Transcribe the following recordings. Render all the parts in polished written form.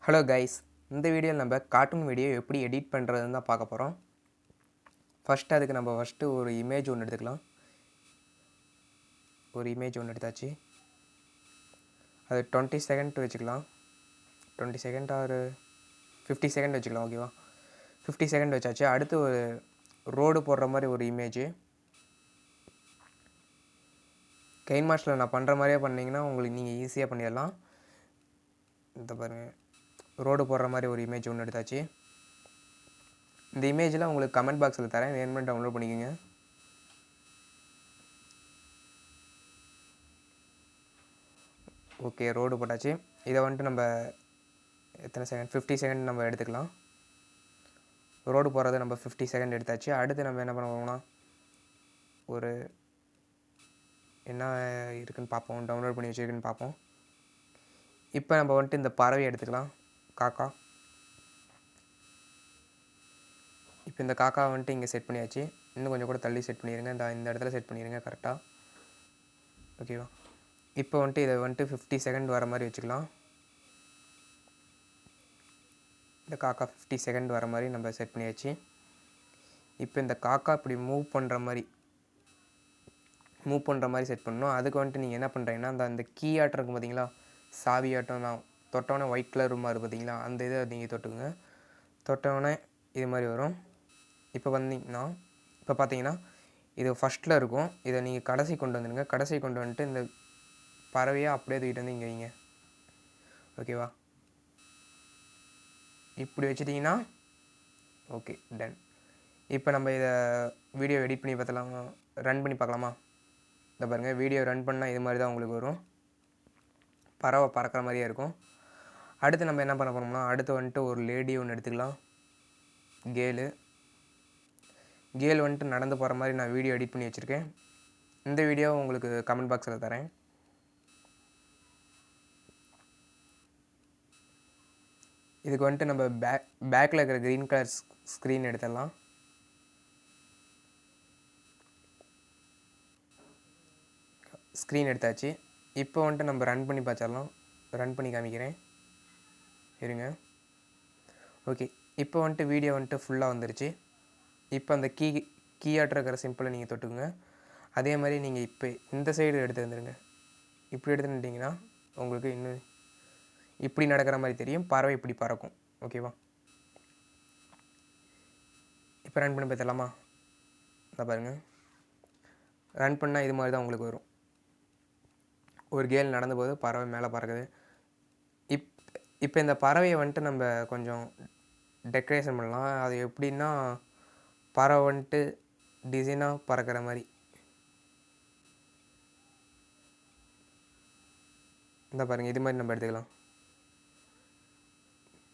Hello guys, இந்த வீடியோவில் நம்ம கார்ட்டூன் வீடியோ எப்படி எடிட் பண்ணுறதுன்னு தான் பார்க்க போகிறோம். அதுக்கு நம்ம ஒரு இமேஜ் ஒன்று எடுத்துக்கலாம். ஒரு இமேஜ் ஒன்று எடுத்தாச்சு. அது 20 செகண்ட் வச்சுக்கலாம். 20 செகண்ட் ஆர் 50 செகண்ட் வச்சுக்கலாம். ஓகேவா, 50 செகண்ட் வச்சாச்சு. அடுத்து ஒரு ரோடு போடுற மாதிரி ஒரு இமேஜ் கெயின் மாஸ்டரில் நான் பண்ணுற மாதிரியே பண்ணிங்கன்னா உங்களுக்கு நீங்கள் ஈஸியாக பண்ணிடலாம். இந்த பாருங்கள், ரோடு போடுற மாதிரி ஒரு இமேஜ் ஒன்று எடுத்தாச்சு. இந்த இமேஜில் உங்களுக்கு கமெண்ட் பாக்ஸில் தரேன், வேணுமென்னு டவுன்லோட் பண்ணிக்கோங்க. ஓகே, ரோடு போட்டாச்சு. இதை நம்ம எத்தனை செகண்ட், 50 செகண்ட் நம்ம எடுத்துக்கலாம். ரோடு போடுறத நம்ம 50 செகண்ட் எடுத்தாச்சு. அடுத்து நம்ம என்ன பண்ண போகிறோம்னா, ஒரு என்ன இருக்குதுன்னு பார்ப்போம், டவுன்லோட் பண்ணி வச்சுருக்குன்னு பார்ப்போம். இப்போ நம்ம இந்த பறவை எடுத்துக்கலாம், காக்கா. இப்போ இந்த காக்கா இங்கே செட் பண்ணியாச்சு. இன்னும் கொஞ்சம் கூட தள்ளி செட் பண்ணிடுங்க. இந்த இடத்துல செட் பண்ணிடுங்க கரெக்டாக. ஓகேவா, இப்போ இதை 50 செகண்ட் வர மாதிரி வச்சுக்கலாம். இந்த காக்கா 50 செகண்ட் வர மாதிரி நம்ம செட் பண்ணியாச்சு. இப்போ இந்த காக்கா இப்படி மூவ் பண்ணுற மாதிரி செட் பண்ணணும். அதுக்கு நீங்கள் என்ன பண்ணுறீங்கன்னா, அந்த கீ ஆட்டம் இருக்கும் பார்த்தீங்களா, சாவி ஆட்டம், நான் தொட்டோன்னே ஒயிட் கலர் ரூமாக இருக்குது பார்த்தீங்களா, அந்த இதை நீங்கள் தொட்டுக்குங்க. தொட்டோடனே இது மாதிரி வரும். இப்போ பார்த்தீங்கன்னா இது ஃபஸ்ட்டில் இருக்கும். இதை நீங்கள் கடைசி கொண்டு வந்துடுங்க. கடைசி கொண்டு வந்துட்டு இந்த பறவையாக அப்படியே தூக்கிட்டு வந்து இங்கே வைங்க. ஓகேவா, இப்படி வச்சிட்டிங்கன்னா ஓகே, டன். இப்போ நம்ம இதை வீடியோ எடிட் பண்ணி பார்த்தலாமா, ரன் பண்ணி பார்க்கலாமா? இந்த பாருங்கள், வீடியோ ரன் பண்ணால் இது மாதிரி தான் உங்களுக்கு வரும். பறவை பறக்கிற மாதிரியே இருக்கும். அடுத்து நம்ம என்ன பண்ண போகிறோம்னா, அடுத்து ஒரு லேடி ஒன்று எடுத்துக்கலாம். கேல் நடந்து போகிற மாதிரி நான் வீடியோ எடிட் பண்ணி வச்சுருக்கேன். இந்த வீடியோ உங்களுக்கு கமெண்ட் பாக்ஸில் தரேன். இதுக்கு நம்ம பேக்கில் இருக்கிற க்ரீன் கலர் ஸ்க்ரீன் எடுத்துடலாம். ஸ்க்ரீன் எடுத்தாச்சு. இப்போ நம்ம ரன் பண்ணி பார்த்துடலாம். ரன் பண்ணி காமிக்கிறேன், இருங்க. ஓகே, இப்போ வீடியோ ஃபுல்லாக வந்துருச்சு. இப்போ அந்த கீ ஆட்டம் இருக்கிற சிம்பிளை நீங்கள் தொட்டுக்குங்க. அதே மாதிரி நீங்கள் இப்போ இந்த சைடு எடுத்து வந்துடுங்க. இப்படி எடுத்துட்டிங்கன்னா உங்களுக்கு இன்னும் இப்படி நடக்கிற மாதிரி தெரியும். பறவை இப்படி பறக்கும். ஓகேவா, இப்போ ரன் பண்ணி பார்த்துடலாமா? இதை பாருங்கள், ரன் பண்ணால் இது மாதிரி தான் உங்களுக்கு வரும். ஒரு கேல் நடந்த போது பறவை மேலே பறக்குது. இப்போ இந்த பறவையை நம்ம கொஞ்சம் டெக்கரேஷன் பண்ணலாம். அது எப்படின்னா, பறவை டிசைனாக பறக்கிற மாதிரி. இந்த பாருங்கள், இது மாதிரி நம்ம எடுத்துக்கலாம்.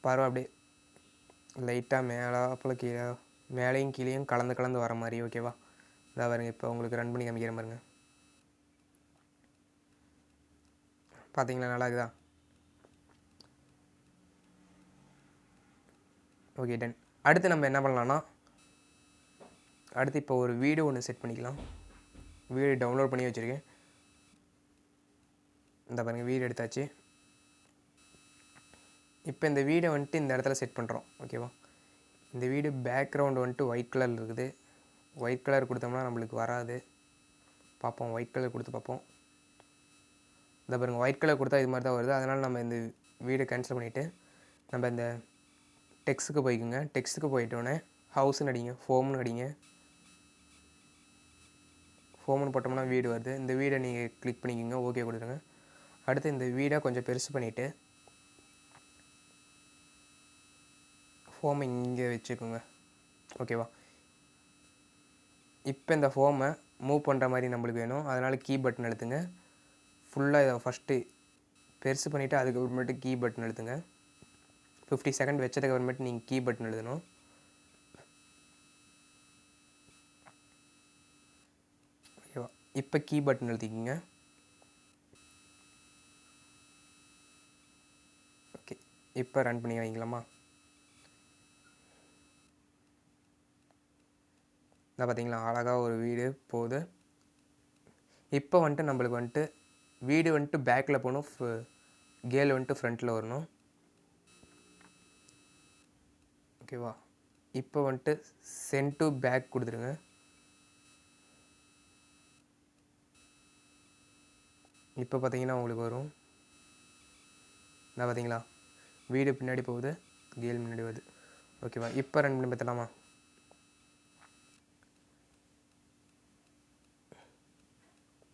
பறவை அப்படியே லைட்டாக மேலாப்பில் கீழே, மேலேயும் கீழேயும் கலந்து வர மாதிரி. ஓகேவா, இதாக பாருங்கள். இப்போ உங்களுக்கு ரன் பண்ணி காமிக்கிற பாருங்க. பார்த்தீங்களா, நல்லா இருக்குதா? Okay, done. அடுத்து நம்ம என்ன பண்ணலான்னா, அடுத்து இப்போ ஒரு வீடியோ ஒன்று செட் பண்ணிக்கலாம். வீடியோ டவுன்லோட் பண்ணி வச்சுருக்கேன். இந்த பாருங்கள், வீடியோ எடுத்தாச்சு. இப்போ இந்த வீடியோ இந்த இடத்துல செட் பண்ணுறோம். ஓகேவா, இந்த வீடியோ பேக்ரவுண்டு ஒயிட் கலரில் இருக்குது. ஒயிட் கலர் கொடுத்தோம்னா நம்மளுக்கு வராது. பார்ப்போம், ஒயிட் கலர் கொடுத்து பார்ப்போம். இந்த பாருங்கள், ஒயிட் கலர் கொடுத்தா இது மாதிரி தான் வருது. அதனால் நம்ம இந்த வீடியோ கேன்சல் பண்ணிவிட்டு நம்ம இந்த டெக்ஸ்ட்டுக்கு போய்க்குங்க. டெக்ஸ்ட்டுக்கு போயிட்டோன்னே ஹவுஸ்ன்னு அடிங்க, ஃபோம்னு அடிங்க. ஃபோம்னு போட்டோம்னா வீடு வருது. இந்த வீடை நீங்கள் கிளிக் பண்ணிக்கோங்க, ஓகே கொடுத்துருங்க. அடுத்து இந்த வீடை கொஞ்சம் பெருசு பண்ணிவிட்டு ஃபோமை இங்கே வச்சுக்கோங்க. ஓகேவா, இப்போ இந்த ஃபோமை மூவ் பண்ணுற மாதிரி நம்மளுக்கு வேணும். அதனால் கீ பட்டன் அழுத்துங்க. ஃபுல்லாக இதை ஃபஸ்ட்டு பெருசு பண்ணிவிட்டு அதுக்கப்புறமேட்டு கீ பட்டன் அழுத்துங்க. 50 செகண்ட் வச்சதுக்கப்புறமேட்டு நீங்கள் கீ பட்டன் எழுதணும். ஓகேவா, இப்போ கீ பட்டன் எழுதிக்கிங்க. ஓகே, இப்போ ரன் பண்ணி வைங்களாமா? இதை பார்த்தீங்களா, அழகாக ஒரு வீடு போகுது. இப்போ நம்மளுக்கு வீடு பேக்கில் போகணும், கேல் ஃப்ரண்ட்டில் வரணும். ஓகேவா? இப்போ வந்துட்டு சென்ட் டு பேக் கொடுத்துருங்க. இப்போ பார்த்தீங்கன்னா உங்களுக்கு வரும். நான் பார்த்தீங்களா, வீடு பின்னாடி போகுது, கேல் முன்னாடி வருது. ஓகேவா? இப்போ ரன் பண்ணி பார்த்தலாமா?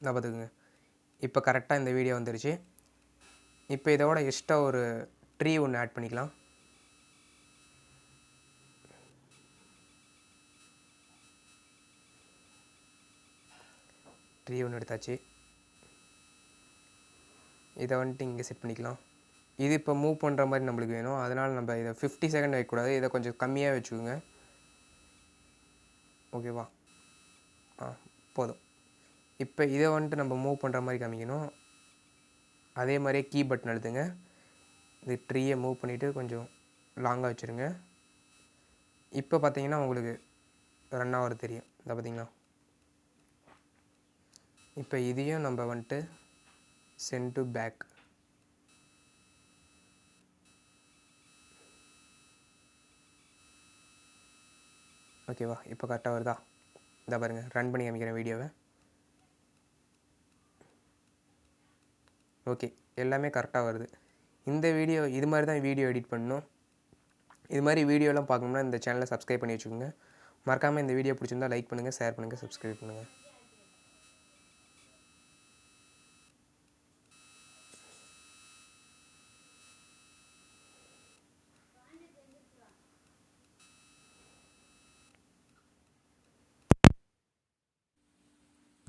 நான் பார்த்துக்குங்க. இப்போ கரெக்டாக இந்த வீடியோ வந்துருச்சு. இப்போ இதோட எக்ஸ்ட்ரா ஒரு ட்ரீ ஒன்று ஆட் பண்ணிக்கலாம். ட்ரீ ஒன்று எடுத்தாச்சு. இதை வந்துட்டு இங்கே செட் பண்ணிக்கலாம். இது இப்போ மூவ் பண்ணுற மாதிரி நம்மளுக்கு வேணும். அதனால் நம்ம இதை 50 செகண்ட் வைக்கக்கூடாது, இதை கொஞ்சம் கம்மியாக வச்சுக்கோங்க. ஓகேவா? போதும். இப்போ இதை வந்துட்டு நம்ம மூவ் பண்ணுற மாதிரி காமிக்கணும். அதே மாதிரியே கீ பட்டன் அழுத்துங்க. இந்த ட்ரீயை மூவ் பண்ணிவிட்டு கொஞ்சம் லாங்காக வச்சுருங்க. இப்போ பார்த்தீங்கன்னா உங்களுக்கு ரன் ஆகிறது தெரியும். இதை பார்த்தீங்களா? இப்போ இதையும் நம்ம வந்துட்டு சென்ட் டு பேக். ஓகேவா? இப்போ கரெக்டாக வருதா? இதை பாருங்கள், ரன் பண்ணி காமிக்கிறேன் வீடியோவை. ஓகே, எல்லாமே கரெக்டாக வருது. இந்த வீடியோ இது மாதிரி தான் வீடியோ எடிட் பண்ணணும். இது மாதிரி வீடியோலாம் பார்க்கணும்னா இந்த சேனலை சப்ஸ்கிரைப் பண்ணி வச்சுக்கோங்க. மறக்காமல் இந்த வீடியோ பிடிச்சிருந்தால் லைக் பண்ணுங்கள், ஷேர் பண்ணுங்கள், சப்ஸ்கிரைப் பண்ணுங்கள்.